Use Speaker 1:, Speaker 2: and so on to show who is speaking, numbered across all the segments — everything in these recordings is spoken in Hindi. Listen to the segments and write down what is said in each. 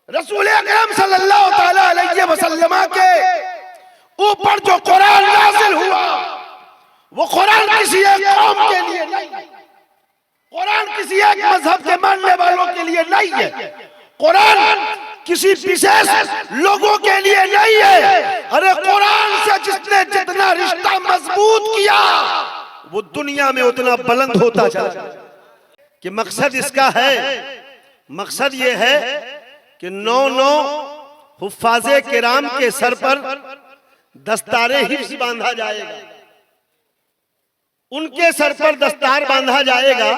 Speaker 1: रसूल अकरम सल्लल्लाहु ताला अलैहि वसल्लम के ऊपर जो कुरान नाज़िल हुआ वो कुरान किसी एक कौम के लिए नहीं, कुरान किसी एक मजहब के मानने वालों के लिए नहीं है, कुरान किसी विशेष लोगों के लिए नहीं है। अरे कुरान से जिसने जितना रिश्ता मजबूत किया वो दुनिया में उतना बुलंद होता चला। कि मकसद इसका है, मकसद ये है कि 9 हुफ्फाज़े किराम के सर पर दस्तारे हिफ्ज़ बांधा जाएगा, उनके सर पर दस्तार बांधा जाएगा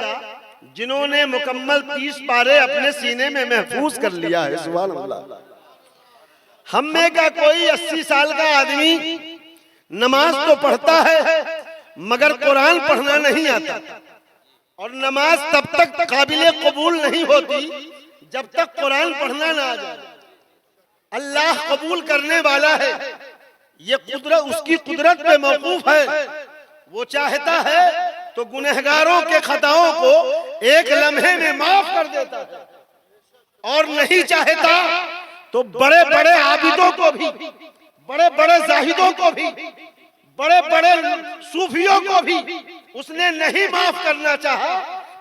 Speaker 1: जिन्होंने मुकम्मल 30 पारे अपने सीने में महफूज कर लिया है। सुभान अल्लाह। हम में का कोई 80 साल का आदमी नमाज तो पढ़ता है मगर कुरान पढ़ना नहीं आता, और नमाज तब तक काबिले कबूल नहीं होती जब तक कुरान पढ़ना ना आ जाए। अल्लाह कबूल करने वाला है, ये कुदरत उसकी कुदरत पे मौकूफ है। वो चाहता है तो गुनहगारों के खताओं को एक लम्हे में माफ कर देता है, और नहीं चाहता तो बड़े बड़े आबिदों को भी, बड़े बड़े जाहिदों को भी, बड़े बड़े सूफियों को भी उसने नहीं माफ करना चाहा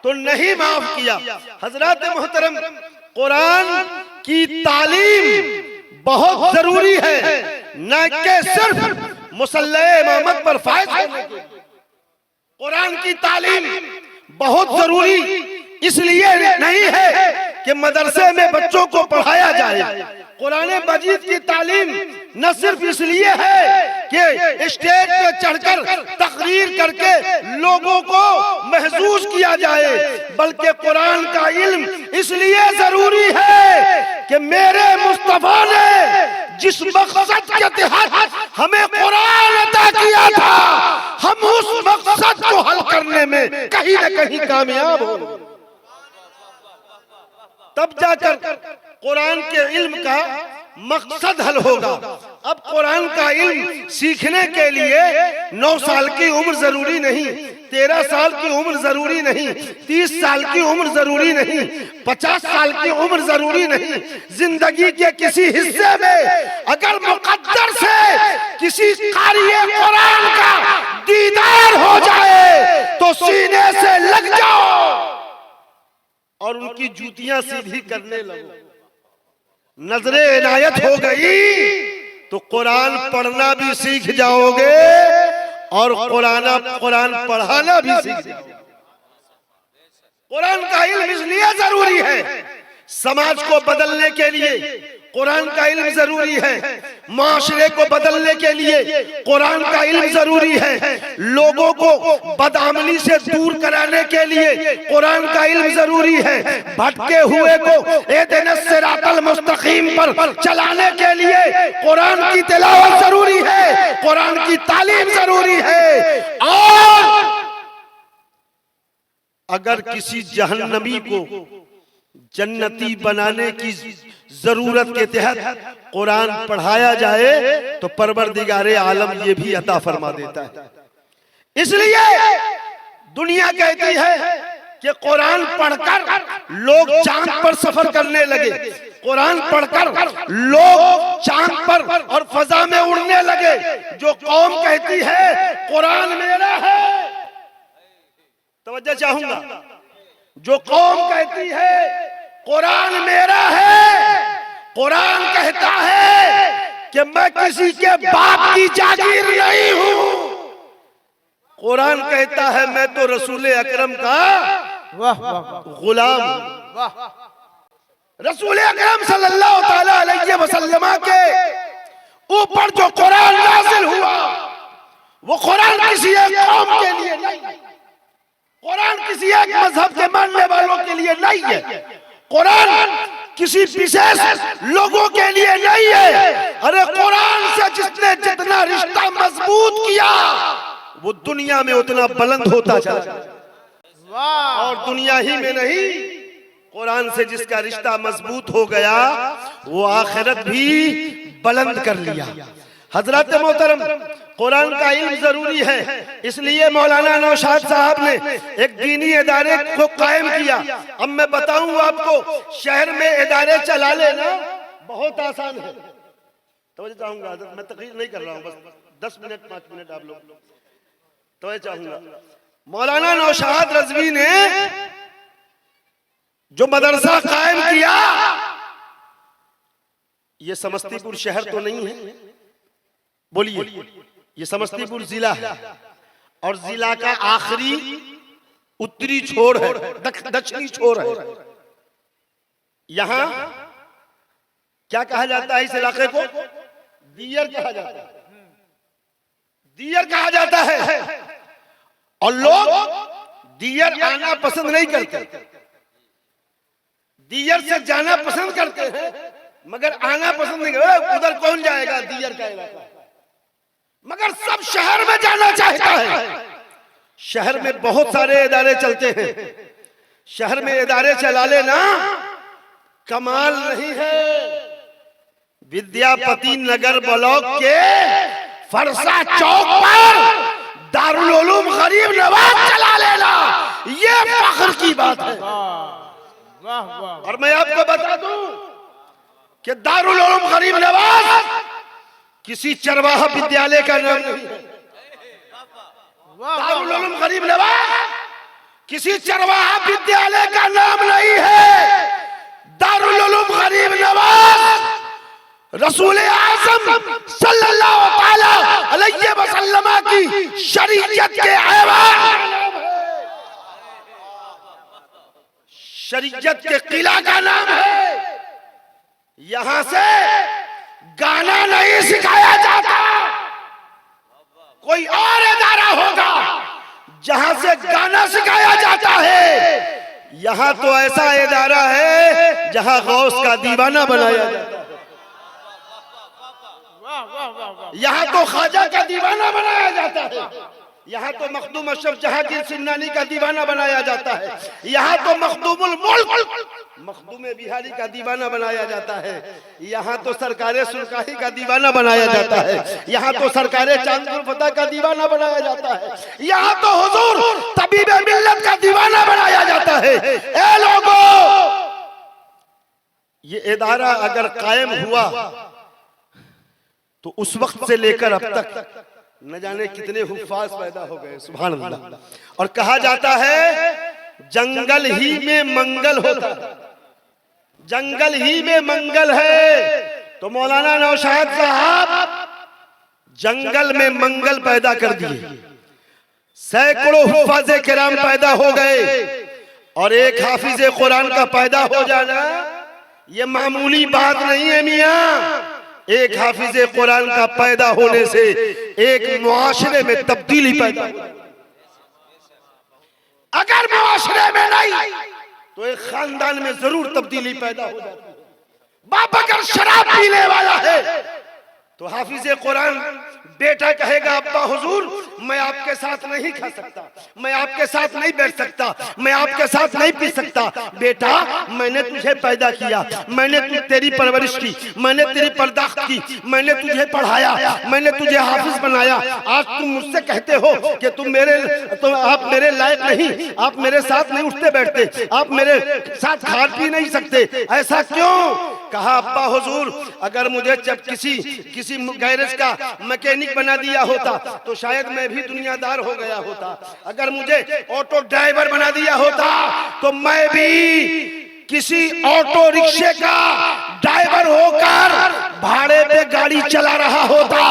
Speaker 1: तो नहीं माफ किया। हजरत मोहतरम, कुरान की तालीम बहुत जरूरी है, न कि सिर्फ मुसल्ले इमामत पर फायज होने के। कुरान की तालीम बहुत जरूरी इसलिए नहीं है कि मदरसे में बच्चों को पढ़ाया जाए। कुरान मजीद की तालीम न सिर्फ इसलिए है कि स्टेज पे चढ़कर तकरीर करके लोगों को महसूस किया जाए, बल्कि कुरान का इल्म इसलिए जरूरी है कि मेरे मुस्तफा ने जिस मकसद के तहत हमें कुरान अता किया था, हम उस मकसद को हल करने में कहीं न कहीं कामयाब हो, तब जाकर कुरान के इल्म का मकसद हल होगा। अब कुरान का इल्म सीखने के लिए 9 साल की उम्र जरूरी नहीं, 13 साल की उम्र जरूरी नहीं, 30 साल की उम्र जरूरी नहीं, 50 साल की उम्र जरूरी नहीं। जिंदगी के किसी हिस्से में अगर मुकद्दर से किसी क़ारिए कुरान का दीदार हो जाए तो सीने से लग जाओ और उनकी जूतियां सीधी करने लगो। नजरे इनायत हो गई तो कुरान पढ़ना भी सीख जाओगे और कुरान पढ़ाना भी सीख जाओगे। कुरान का इल्म इसलिए जरूरी है, समाज को बदलने के लिए कुरान का इल्म जरूरी है, माशरे को बदलने के लिए कुरान का इल्म जरूरी है, लोगों को बदअमली से दूर कराने के लिए कुरान का इल्म जरूरी है, भटके हुए को इहदिनस सिरातल मुस्तकीम पर चलाने के लिए कुरान की तिलावत जरूरी है, कुरान की तालीम जरूरी है। और अगर किसी जहन्नमी को जन्नती बनाने की जरूरत के तहत कुरान पढ़ाया जाए तो परवरदिगारे आलम ये भी अता फरमा देता है। इसलिए दुनिया कहती है कि कुरान पढ़कर लोग चांद पर सफर करने लगे, कुरान पढ़कर लोग चांद पर और फजा में उड़ने लगे। जो कौम कहती है कुरान मेरा है, तवज्जो चाहूंगा, जो कौम कहती है कुरान मेरा है, कुरान कहता है कि मैं किसी के बाप की जागीर नहीं हूं, कुरान कहता है मैं तो रसूल अकरम का गुलाम। रसूल अकरम सल्लल्लाहु ताला अलैहि वसल्लम के ऊपर जो कुरान नाज़िल हुआ वो कुरान किसी एक कौम के लिए नहीं, कुरान किसी एक मजहब के मानने वालों के लिए नहीं है, कुरान किसी विशेष लोगों के लिए नहीं है। अरे कुरान से जिसने जितना रिश्ता मजबूत किया वो दुनिया में उतना बुलंद होता चला, और दुनिया ही में नहीं, कुरान से जिसका रिश्ता मजबूत हो गया वो आखिरत भी बुलंद कर लिया। हजरत मोहतरम, कुरान का इल्म जरूरी है, इसलिए मौलाना नौशाद साहब ने एक दीनी इदारे को कायम किया। अब मैं बताऊं आपको, शहर में इदारे चला लेना बहुत आसान है। तो चाहूंगा, मैं तकरीर नहीं कर रहा हूं, बस 10 मिनट 5 मिनट आप लोग तो चाहूंगा। मौलाना नौशाद रज़वी ने जो मदरसा कायम किया, ये समस्तीपुर शहर तो नहीं है, बोलिए, ये समस्तीपुर जिला है और जिला का आखिरी उत्तरी छोर है, दक्षिणी छोर है। यहां क्या कहा जाता है इस इलाके को? दियर कहा जाता है, दियर कहा जाता है। और लोग दियर आना पसंद नहीं करते, दियर से जाना पसंद करते हैं, मगर आना पसंद नहीं करते। उधर कौन जाएगा, दियर का इलाका, मगर सब शहर में जाना चाहता है। शहर में बहुत सारे इदारे चलते हैं, शहर में इदारे चला लेना कमाल नहीं है। विद्यापति नगर ब्लॉक के फरसा चौक पर दारुल उलूम गरीब नवाज चला लेना, ये फख्र की बात है। और मैं आपको बता दूं कि दारुल उलूम गरीब नवाज किसी चरवाहा विद्यालय का नाम नहीं है। दारुल उलूम गरीब नवाज किसी चरवाहा विद्यालय का नाम नहीं है। दारुल उलूम गरीब नवाज रसूल आज़म सल्लल्लाहु अलैहि वसल्लम की शरीयत के ऐवान, शरीयत के किला का नाम है। यहां से गाना नहीं सिखाया जाता। कोई और इदारा होगा जहां से गाना सिखाया जाता है। यहां तो ऐसा इदारा है जहां गौस का दीवाना बनाया जाता है। यहाँ तो ख्वाजा का दीवाना बनाया जाता है, यहाँ तो मखदूम अशरफ जहांगीर सिन्नानी का दीवाना बनाया जाता है, यहाँ तो मखदूमुल मुल्क मखदूम बिहारी का दीवाना बनाया जाता है, यहाँ तो सरकारे सुल्काही का दीवाना बनाया जाता है, यहाँ तो सरकारे चांदपुर फतेह का दीवाना बनाया जाता है, यहाँ तो हुजूर तबीबे मिल्लत का दीवाना बनाया जाता है। ए लोगों, ये इदारा अगर कायम हुआ तो उस वक्त से लेकर अब तक न जाने कितने हुफ्फाज पैदा हो गए, सुभान अल्लाह। और कहा जाता है जंगल ही में मंगल होता, जंगल ही में मंगल है। तो मौलाना नौशाद साहब जंगल में मंगल पैदा कर दिए, सैकड़ों हुफ्फाज़े किराम पैदा हो गए, और एक हाफिज़े कुरान का पैदा हो जाना ये मामूली बात नहीं है मियां। एक हाफिज़े कुरान का पैदा होने से एक मुआशरे में तब्दीली पैदा हो। अगर मुआशरे में नहीं तो एक खानदान में जरूर तब्दीली पैदा हो जाती है। बाप अगर शराब पीने वाला है तो हाफिज़े कुरान बेटा कहेगा अब्बा हुजूर मैं आपके साथ नहीं खा सकता, मैं आपके साथ नहीं बैठ सकता, मैं आपके साथ नहीं पी सकता। बेटा मैंने तुझे पैदा किया, मैंने तेरी परवरिश की, मैंने तेरी पर्दाख्त की, मैंने तुझे पढ़ाया, मैंने तुझे हाफिज बनाया। आज तुम मुझसे कहते हो कि तुम आप मेरे लायक नहीं, आप मेरे साथ नहीं उठते बैठते, आप मेरे साथ खा पी नहीं सकते, ऐसा क्यों? कहा अब्बा हुजूर अगर मुझे जब किसी गैरेज का मैकेनिक बना दिया होता तो शायद मैं भी दुनियादार हो गया होता। अगर मुझे ऑटो ड्राइवर बना दिया होता तो मैं भी किसी ऑटो रिक्शे का ड्राइवर होकर भाड़े पे गाड़ी चला रहा होता।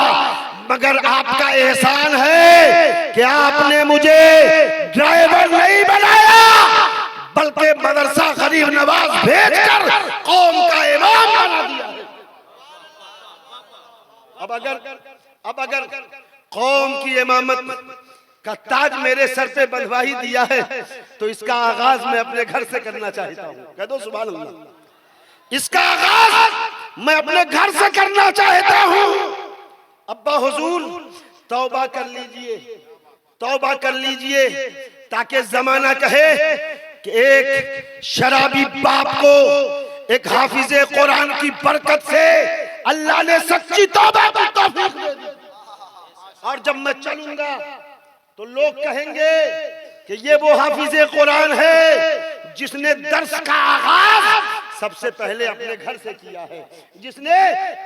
Speaker 1: मगर आपका एहसान है कि आपने मुझे ड्राइवर नहीं बनाया बल्कि मदरसा गरीब नवाज भेजकर कौम का इमाम बना दिया। अब अगर कौम की इमामत का ताज मेरे सर पे बंधवा ही दिया है तो इसका आगाज मैं अपने घर से करना चाहता हूँ। कह दो सुभान अल्लाह। इसका आगाज मैं अपने घर से करना चाहता हूँ। अब्बा हुजूर तौबा कर लीजिए, तौबा कर लीजिए ताकि जमाना कहे कि एक शराबी बाप को एक हाफिज़े कुरान की बरकत से अल्लाह ने सच्ची तौबा की तौफीक दे दी। और जब मैं चलूंगा तो लोग कहेंगे कि ये वो हाफिज़े कुरान है जिसने दर्स का आगाज सबसे पहले अपने घर से किया है। जिसने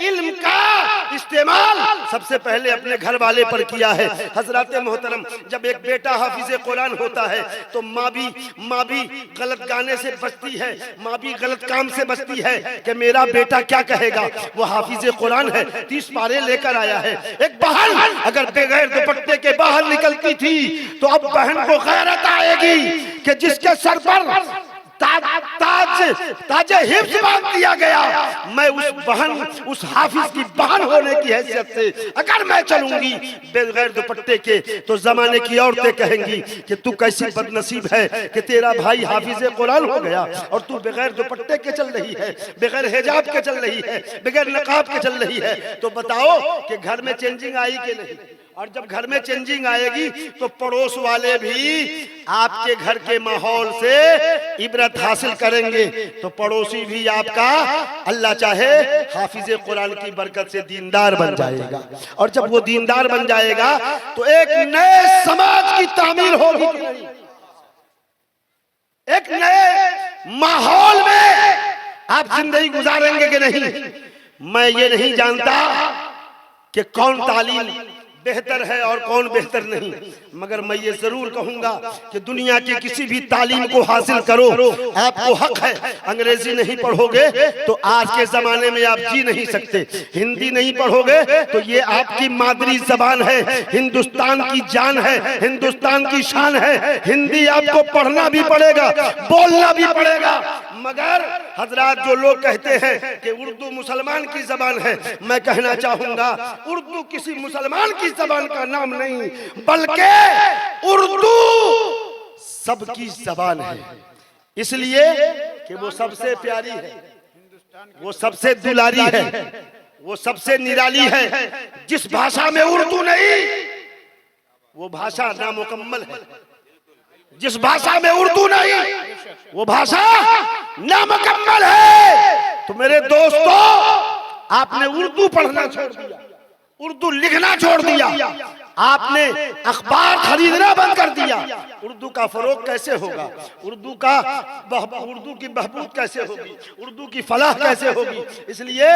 Speaker 1: इल्म का इस्तेमाल सबसे पहले अपने घर वाले पर किया है। हजरत मोहतरम, जब एक बेटा हाफिज कुरान होता है तो माँ भी गलत गाने से बचती है, माँ भी गलत काम से बचती है कि मेरा बेटा क्या कहेगा। वो हाफिज कुरान है, 30 पारे लेकर आया है। एक बहन अगर बगैर दुपट्टे के बाहर निकलती थी तो अब बहन को गैरत आएगी कि जिसके सर पर ताज हिफ्ज बांध दिया गया, मैं उस हाफिज की बहन होने की हैसियत से अगर मैं चलूंगी बगैर दुपट्टे के तो जमाने की औरतें कहेंगी कि तू कैसी बदनसीब है कि तेरा भाई हाफिज कुरान हो गया और तू बगैर दुपट्टे के चल रही है, बगैर हिजाब के चल रही है, बगैर नकाब के चल रही है। तो बताओ कि घर में चेंजिंग आई कि नहीं? और जब घर में चेंजिंग आएगी तो पड़ोस वाले भी आपके घर के माहौल से इबरत हासिल करेंगे, तो पड़ोसी भी आपका अल्लाह चाहे हाफिज कुरान की बरकत से दीनदार बन जाएगा। और जब वो दीनदार बन जाएगा तो एक नए समाज की तामीर होगी, एक नए माहौल में आप जिंदगी गुजारेंगे कि नहीं। मैं ये नहीं जानता कि कौन तालीम बेहतर है और कौन बेहतर नहीं, मगर मैं ये जरूर कहूंगा कि दुनिया की किसी भी तालीम को हासिल करो, आपको हक है। अंग्रेजी नहीं पढ़ोगे तो आज के जमाने में आप जी नहीं सकते, हिंदी नहीं पढ़ोगे तो ये आपकी मादरी जबान है, हिंदुस्तान की जान है, हिंदुस्तान की शान है। हिंदी आपको पढ़ना भी पड़ेगा, बोलना भी पड़ेगा। मगर हजरात, जो लोग कहते हैं कि उर्दू मुसलमान की जबान है, मैं कहना चाहूंगा उर्दू किसी मुसलमान की जबान का नाम नहीं, बल्कि उर्दू सबकी जबान है। इसलिए कि वो सबसे प्यारी है, वो सबसे दुलारी है, वो सबसे निराली है। जिस भाषा में उर्दू नहीं वो भाषा नामुकम्मल है, जिस भाषा में उर्दू नहीं वो भाषा नामुकम्मल है। तो मेरे दोस्तों, आपने उर्दू पढ़ना छोड़ दिया, उर्दू लिखना छोड़ दिया, आपने अखबार खरीदना बंद कर दिया। उर्दू का फरोग कैसे होगा? उर्दू की बहबूद कैसे होगी? उर्दू की फलाह कैसे होगी? इसलिए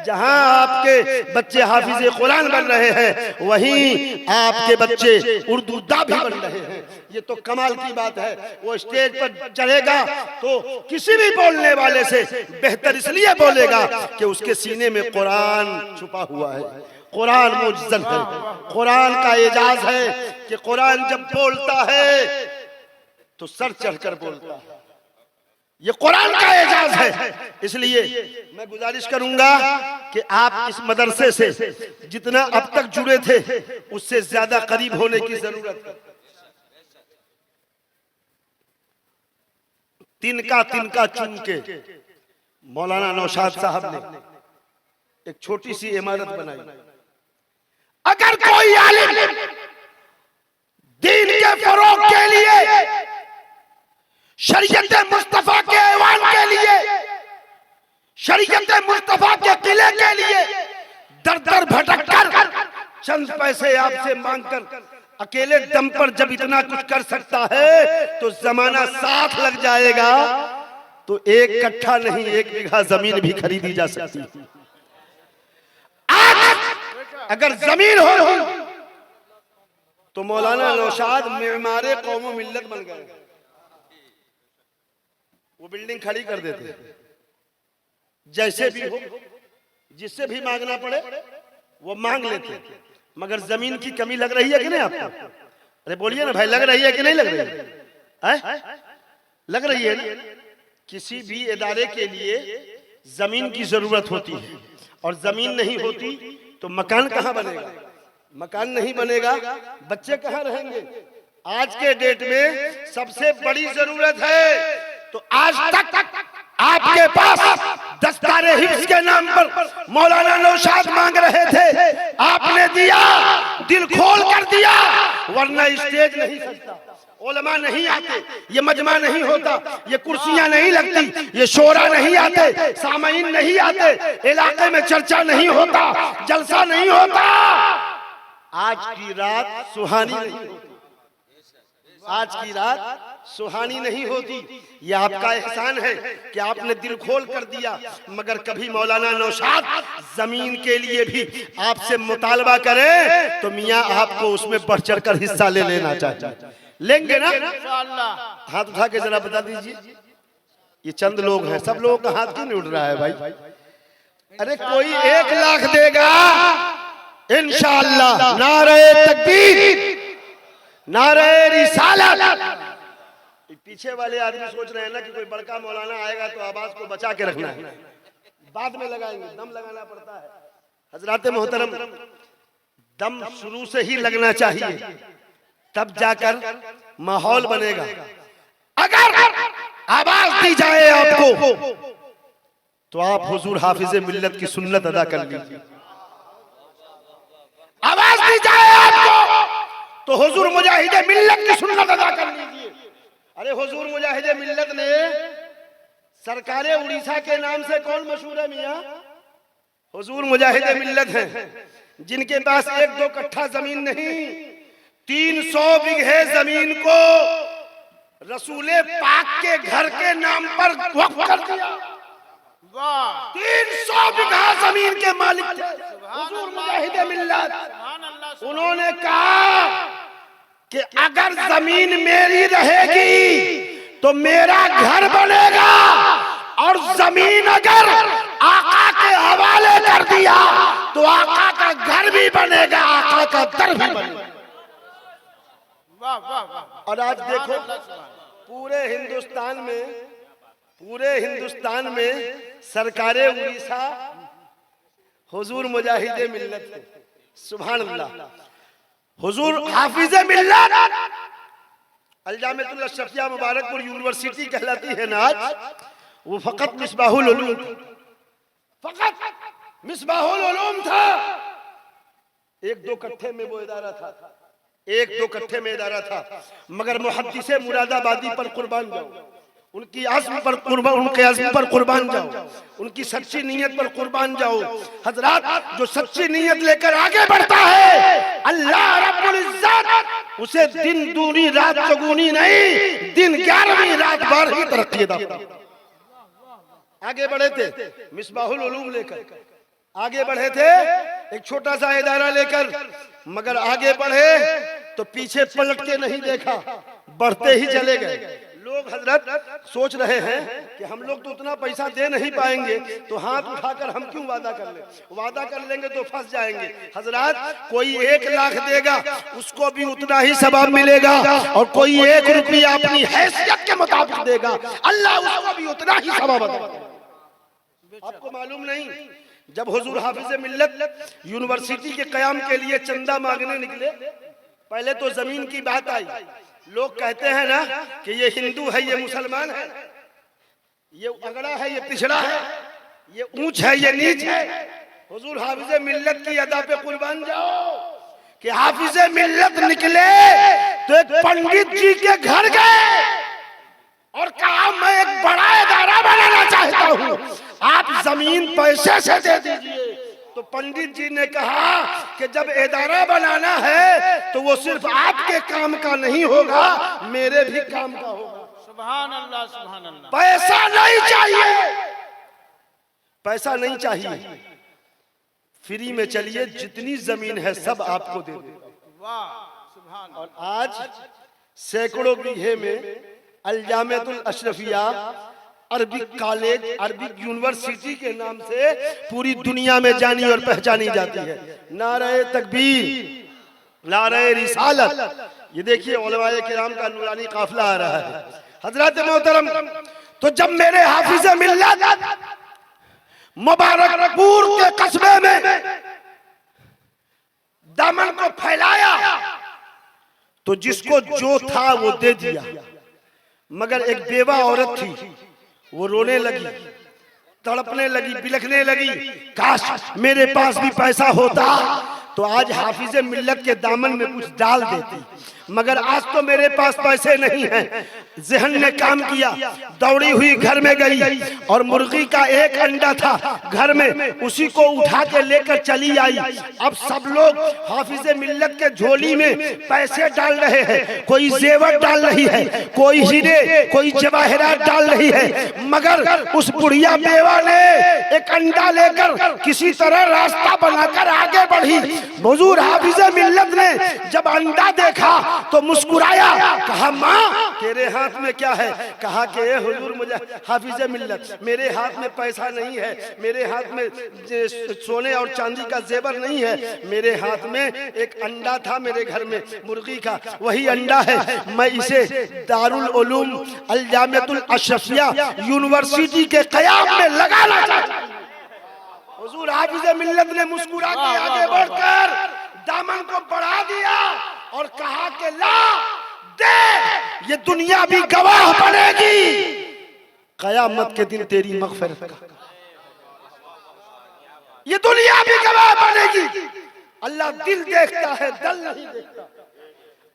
Speaker 1: जहां आपके बच्चे हाफिज कुरान बन रहे हैं वहीं आपके बच्चे उर्दू दा भी बन रहे हैं। ये तो कमाल की बात है। वो स्टेज पर चढ़ेगा तो किसी भी बोलने वाले से बेहतर इसलिए बोलेगा कि उसके सीने में कुरान छुपा हुआ है। कुरान मुअज्जज़ है, कुरान का एजाज है कि कुरान जब बोलता है तो सर चढ़कर बोलता है। ये कुरान का एजाज है। इसलिए मैं गुजारिश करूंगा कि आप इस मदरसे से जितना अब तक जुड़े थे उससे ज्यादा करीब होने की जरूरत है। तिनका चुन के मौलाना नौशाद साहब ने एक छोटी सी इमारत बनाई। अगर कोई आलिम दीन के फरोग के लिए, शरीयत मुस्तफा के ऐवान के लिए, शरीयत मुस्तफा के किले के लिए दर दर भटक कर चंद पैसे आपसे मांगकर अकेले दम पर जब इतना कुछ कर सकता है तो जमाना साथ लग जाएगा तो एक कट्ठा नहीं 1 बीघा जमीन भी खरीदी जा सकती है। अगर जमीन हो तो मौलाना नौशाद मेमारे कौम मिल्लत बन गए। वो बिल्डिंग खड़ी कर देते, जैसे भी हो, जिससे भी मांगना पड़े वो मांग लेते। मगर जमीन की कमी लग रही है कि नहीं आपको? अरे बोलिए ना भाई, लग रही है कि नहीं लग रही है? लग रही है ना? किसी भी इदारे के लिए जमीन की जरूरत होती है और जमीन नहीं होती तो मकान कहाँ बनेगा? मकान नहीं बनेगा, बच्चे कहाँ रहेंगे? आज के डेट में सबसे बड़ी जरूरत है। तो आज तक आपके पास दस्तारे हिफ्ज के नाम पर मौलाना नौशाद मांग रहे थे, आपने दिया, दिल खोल कर दिया, वरना स्टेज नहीं सजता, उलमा नहीं आते, ये मजमा नहीं होता, ये कुर्सियां नहीं लगती, ये शोरा नहीं आते, सामाइन नहीं आते, इलाके में चर्चा नहीं होता, जलसा नहीं होता, आज की रात सुहानी नहीं होती। आज की रात सुहानी नहीं होती। ये आपका एहसान है कि आपने दिल खोल कर दिया। मगर कभी मौलाना नौशाद जमीन के लिए भी आपसे मुतालबा करें तो मियाँ आपको उसमें बढ़ चढ़ कर हिस्सा ले लेना चाहिए। लेंगे ना? हाथ उठा के जरा बता दीजिए। ये चंद लोग हैं, सब लोगों का हाथ क्यों नहीं उठ रहा है भाई? अरे कोई 1 लाख देगा इंशाअल्लाह। नारे तकबीर, नारे रिसालत। पीछे वाले आदमी सोच रहे हैं ना कि कोई बड़का मौलाना आएगा तो आवाज को बचा के रखना है, बाद में लगाएंगे। दम लगाना पड़ता है हजरात मोहतरम, दम शुरू से ही लगना चाहिए, तब जाकर माहौल बनेगा। अगर आवाज दी जाए आपको तो आप हुजूर हाफिज मिल्लत की सुन्नत अदा कर लीजिए। आवाज दी जाए आपको तो हुजूर मुजाहिद मिल्लत की सुन्नत अदा कर लीजिए। अरे हुजूर मुजाहिद मिल्लत ने सरकारे उड़ीसा के नाम से कौन मशहूर है मियाँ? हुजूर मुजाहिद मिल्लत हैं, जिनके पास 1-2 कट्ठा जमीन नहीं, 300 बीघे जमीन को रसूले पाक के घर के नाम पर वक्फ कर दिया। 300 बीघा जमीन के मालिक थे हुजूर मुजाहिद मिल्लत। उन्होंने कहा कि अगर जमीन मेरी रहेगी तो मेरा घर बनेगा, और जमीन अगर आका के हवाले कर दिया तो आका का घर भी बनेगा, आका का दर भी बनेगा। और आज देखो पूरे हिंदुस्तान में सरकारे उड़ीसा हुजूर मुजाहिद मिल्लत है। सुभान अल्लाह। हुजूर हाफिज मिल्लत अलजामियतुल अशरफिया मुबारकपुर यूनिवर्सिटी कहलाती है ना आज, वो फकत मिसबाहुल उलूम था। 1-2 कट्ठे में वो इदारा था, 1-2 कट्ठे में इदारा था। मगर मुहद्दिसे मुरादाबादी पर कुर्बान जाओ, उनकी आज़्म पर कुर्बान, उनके आज़्म पर कुर्बान जाओ, उनकी सच्ची नीयत पर कुर्बान जाओ। हजरात, जो सच्ची नीयत लेकर आगे बढ़ता है अल्लाह रब्बुल इज्जत उसे दिन दूनी रात चौगुनी नहीं, दिन 11वीं रात 12वीं तरक्की देता। आगे बढ़े थे मिसबाहुल उलूम लेकर, आगे बढ़े थे एक छोटा सा इदारा लेकर, मगर आगे बढ़े तो पीछे पलट के नहीं देखा, बढ़ते ही चले गए। लोग हजरत सोच रहे हैं कि हम लोग तो उतना पैसा दे नहीं पाएंगे, तो हाथ उठाकर हम क्यों वादा कर ले? वादा कर लेंगे तो फंस जाएंगे। हजरत, कोई 1 लाख देगा उसको भी उतना ही सवाब मिलेगा, और कोई 1 रुपया अपनी हैसियत के मुताबिक देगा, अल्लाह उसको भी उतना ही सवाब देगा। आपको मालूम नहीं, जब हुजूर हाफिज मिल्लत यूनिवर्सिटी के कयाम के लिए चंदा मांगने निकले, पहले तो जमीन की बात आई। लोग कहते हैं ना कि ये हिंदू है, ये मुसलमान है, ये अगड़ा है, ये पिछड़ा है, ये ऊंच है, ये नीच है। हुजूर हाफिज मिल्लत की अदा पे कुर्बान जाओ कि हाफिज मिल्लत निकले तो एक पंडित जी के घर गए और कहा मैं एक बड़ा इदारा बनाना चाहता हूँ, आप जमीन पैसे से दे दीजिए। तो पंडित जी ने कहा कि जब इदारा बनाना है तो वो सिर्फ आपके काम का नहीं होगा, मेरे भी काम का होगा। सुभान अल्लाह, सुभान अल्लाह। पैसा नहीं चाहिए, पैसा नहीं चाहिए, फ्री में चलिए, जितनी जमीन है सब आपको दे देगा। और आज सैकड़ों बीघे में Aljamiatul Ashrafia Arabic college, Arabic university के नाम से पूरी दुनिया में जानी और पहचानी जाती है। नारे तकबीर, नारे रिसालत। ये देखिए उलमाए किराम का नूरानी काफिला आ रहा है। हजरत मोहतरम, तो जब मेरे हाफिज मिल्लत मुबारकपुर के कस्बे में दामन को फैलाया तो जिसको जो था वो दे दिया, मगर एक बेवा औरत थी, वो रोने लगी, तड़पने लगी, बिलखने लगी, काश मेरे पास भी पैसा होता तो आज हाफिज मिल्लत के दामन में कुछ डाल देती। मगर आज तो मेरे पास पैसे नहीं हैं। जहन ने काम किया, दौड़ी हुई घर में गई और मुर्गी का एक अंडा था घर में, उसी को उठा के लेकर चली आई। अब सब लोग हाफिज मिल्लत के झोली में पैसे डाल रहे हैं, कोई जेवर डाल रही है, कोई हीरे, कोई जवाहरात डाल रही है, मगर उस बुढ़िया बेवा ने एक अंडा लेकर किसी तरह रास्ता बनाकर आगे बढ़ी। हुजूर हाफिज मिल्लत ने जब अंडा देखा तो मुस्कुराया, कहा माँ तेरे हाथ में क्या है? कहा कि हुजूर मुझे हाफिज मिल्लत, मेरे हाथ में पैसा नहीं है, मेरे हाथ में सोने और चांदी का जेवर नहीं है, मेरे हाथ में एक अंडा था मेरे घर में मुर्गी का, वही अंडा है, मैं इसे दारुल उलूम अल जामिअतुल अशरफिया यूनिवर्सिटी के क़याम में लगाना चाहता हूं। हुजूर हाफिज मिल्लत ने मुस्कुरा के आगे बढ़कर दामन को बढ़ा दिया और कहा कि ला दे, ये दुनिया भी गवाह बनेगी क़यामत के दिन तेरी मग़फ़िरत का, ये दुनिया भी गवाह बनेगी। अल्लाह दिल देखता है, दल नहीं देखता।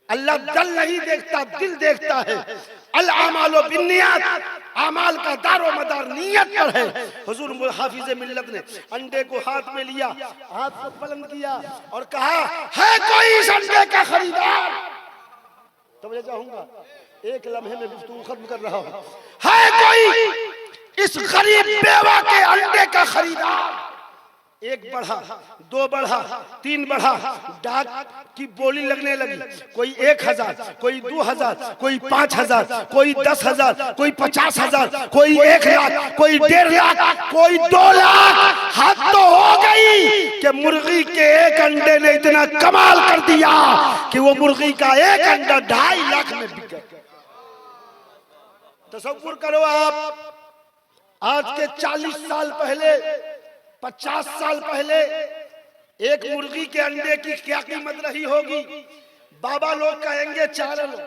Speaker 1: अल्लाह दल नहीं देखता, दिल देखता है। अल आमालो बिन्नियात, आमाल का दारो मदार नियत पर है। हुजूर हाफिज मिल्लत ने अंडे को हाथ में लिया, हाथ को बुलंद किया और कहा, है कोई इस अंडे का खरीदार? तो मैं चाहूंगा एक लम्हे में गुफ्तगू खत्म कर रहा हूं। है कोई इस गरीब बेवा के अंडे का खरीदार? एक बढ़ा, दो बढ़ा, तीन बढ़ा, डाक की बोली लगने लगी। कोई 1000, कोई 2000, कोई 5000, कोई 10,000, कोई 50,000, कोई 1 लाख, कोई 1.5 लाख, कोई 2 लाख। हद तो हो गई कि मुर्गी के एक अंडे ने इतना कमाल कर दिया कि वो मुर्गी का एक अंडा 2.5 लाख में बिक गया। तसव्वुर करो आप, आज के 40 साल पहले, 50 साल पहले एक मुर्गी के अंडे की क्या कीमत रही होगी? बाबा लोग कहेंगे 4 आना,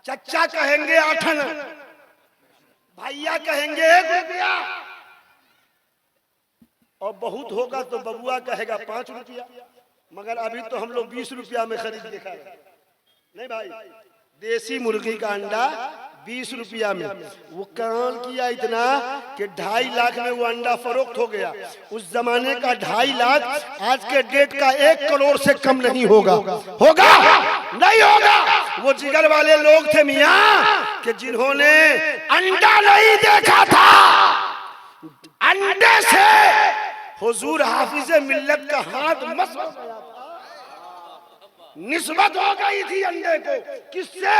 Speaker 1: चच्चा कहेंगे 8 आना, भैया कहेंगे 1 रुपया, और बहुत होगा तो बबुआ कहेगा 5 रुपया। मगर अभी तो हम लोग 20 रुपया में खरीद के खा रहे हैं। नहीं भाई, देसी मुर्गी का अंडा 20 रुपया में। वो कमाल किया इतना कि 2.5 लाख में वो अंडा फरोख्त हो गया। उस जमाने का 2.5 लाख आज के डेट का 1 करोड़ से कम नहीं होगा। होगा? नहीं होगा। वो जिगर वाले लोग थे मियां कि जिन्होंने अंडा नहीं देखा था, अंडे से हुजूर हाफिज मिल्लत का हाथ मस हो गया था। निस्बत हो गई थी अंडे को। किससे?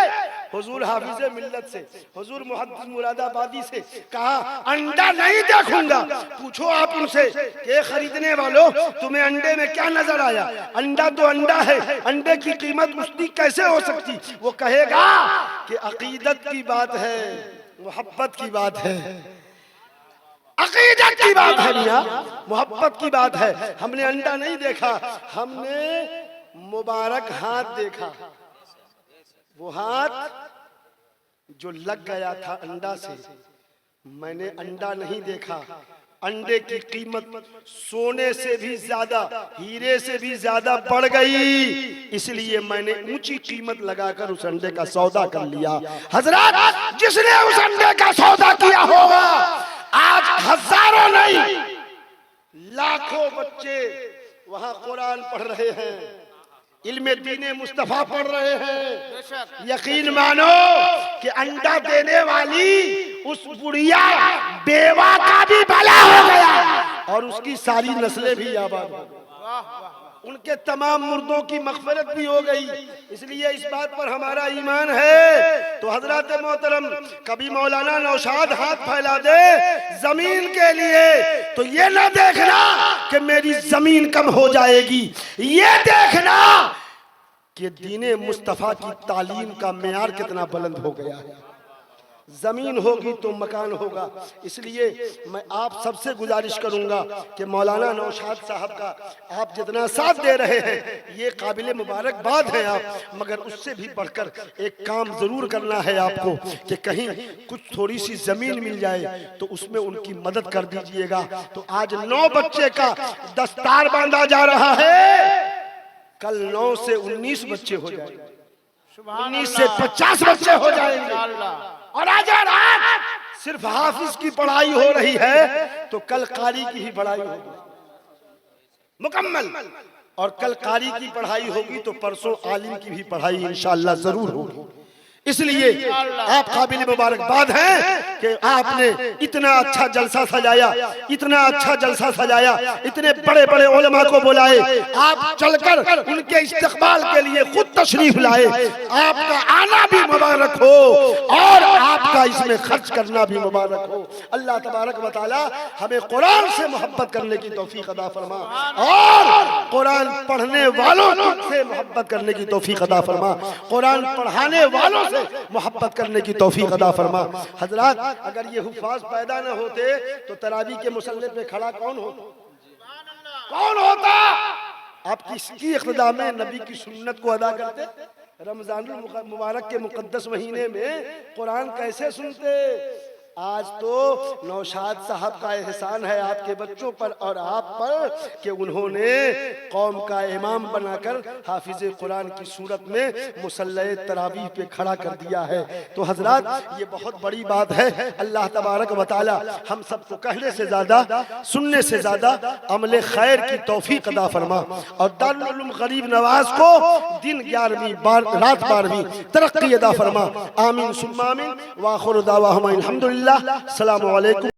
Speaker 1: हुजूर हाफिज मिल्लत से। हुजूर मुहद्दिस मुरादाबादी से कहा, अंडा नहीं देखूंगा। पूछो आप उनसे कि खरीदने वालों, तुम्हें अंडे में क्या नजर आया? अंडा तो अंडा है, अंडे की कीमत उसकी कैसे हो सकती? वो कहेगा कि अकीदत की बात है, मोहब्बत की बात है, अकीदत की बात है मियां, मोहब्बत की बात है। हमने अंडा नहीं देखा, हमने मुबारक हाथ देखा। वो हाथ जो लग गया था अंडा से। मैंने अंडा नहीं देखा। अंडे की कीमत सोने से भी ज्यादा, हीरे से भी ज्यादा बढ़ गई, इसलिए मैंने ऊंची कीमत लगाकर उस अंडे का सौदा कर लिया। हजरत, जिसने उस अंडे का सौदा किया होगा, आज हजारों नहीं लाखों बच्चे वहां कुरान पढ़ रहे हैं, इल्मे दीने मुस्तफा पढ़ रहे हैं। यकीन मानो कि अंडा देने वाली उस बुढ़िया बेवा का भी भला हो गया और उसकी सारी नस्लें भी आबाद हो गई, उनके तमाम मुर्दों की मग़फ़िरत भी हो गई। इसलिए इस बात पर हमारा ईमान है। तो हजरत मोहतरम, कभी मौलाना नौशाद हाथ फैला दे जमीन के लिए तो ये ना देखना कि मेरी जमीन कम हो जाएगी, ये देखना कि दीने मुस्तफा की तालीम का मेयार कितना बुलंद हो गया है। जमीन होगी तो मकान होगा। इसलिए मैं आप सबसे गुजारिश करूंगा कि मौलाना नौशाद साहब का आप जितना साथ दे रहे हैं ये काबिल मुबारकबाद है आप, मगर उससे भी बढ़कर एक काम जरूर करना है आपको कि कहीं कुछ थोड़ी सी जमीन मिल जाए तो उसमें उनकी मदद कर दीजिएगा। तो आज 9 बच्चे का दस्तार बांधा जा रहा है। कल 9 से 19 बच्चे हो जाएंगे, 19 से 50 बच्चे हो जाएंगे। और अगर आज सिर्फ हाफिज की पढ़ाई हो रही है तो कल कारी की ही पढ़ाई होगी मुकम्मल, और कल कारी की पढ़ाई होगी तो परसों आलिम की भी पढ़ाई इंशाअल्लाह जरूर होगी। इसलिए आप काबिल मुबारकबाद हैं कि आपने इतना अच्छा जलसा सजाया, इतना अच्छा जलसा सजाया, इतने बड़े बड़े उलमा को बुलाए, आप चलकर उनके इस्तकबाल के लिए खुद तशरीफ लाए। आपका आना भी मुबारक हो और आपका इसमें खर्च करना भी मुबारक हो। अल्लाह तबारक व तआला हमें कुरान से मोहब्बत करने की तौफीक अता फरमा और कुरान पढ़ने वालों से मोहब्बत करने की तौफीक अता फरमा, कुरान पढ़ाने वालों से मोहब्बत करने की तौफीक अता फरमा। हजरात, अगर ये हुफ्फाज पैदा न होते तो तरावी के मुसल्ले पे खड़ा कौन होता? आप किसकी इक़्तिदा में नबी की सुन्नत को अदा करते? रमजानुल मुबारक के मुकद्दस महीने में कुरान कैसे सुनते? आज तो नौशाद साहब का एहसान है आपके बच्चों पर और आप पर कि उन्होंने कौम का इमाम बनाकर हाफिज कुरान की सूरत में मुसल्ले तरावीह पे खड़ा कर दिया है। तो हजरात, ये बहुत बड़ी बात है। अल्लाह तबारक व तआला हम सबको कहने से ज्यादा, सुनने से ज्यादा अमले खैर की तौफीक अता फरमा और दारुल उलूम गरीब नवाज को दिन 11वीं रात 12वीं तरक्की अता फरमा। आमीन सुम्मा आमीन। व आखिरु दावाहुम अल्हम्दुलिल्लाह। अस्सलामु अलैकुम।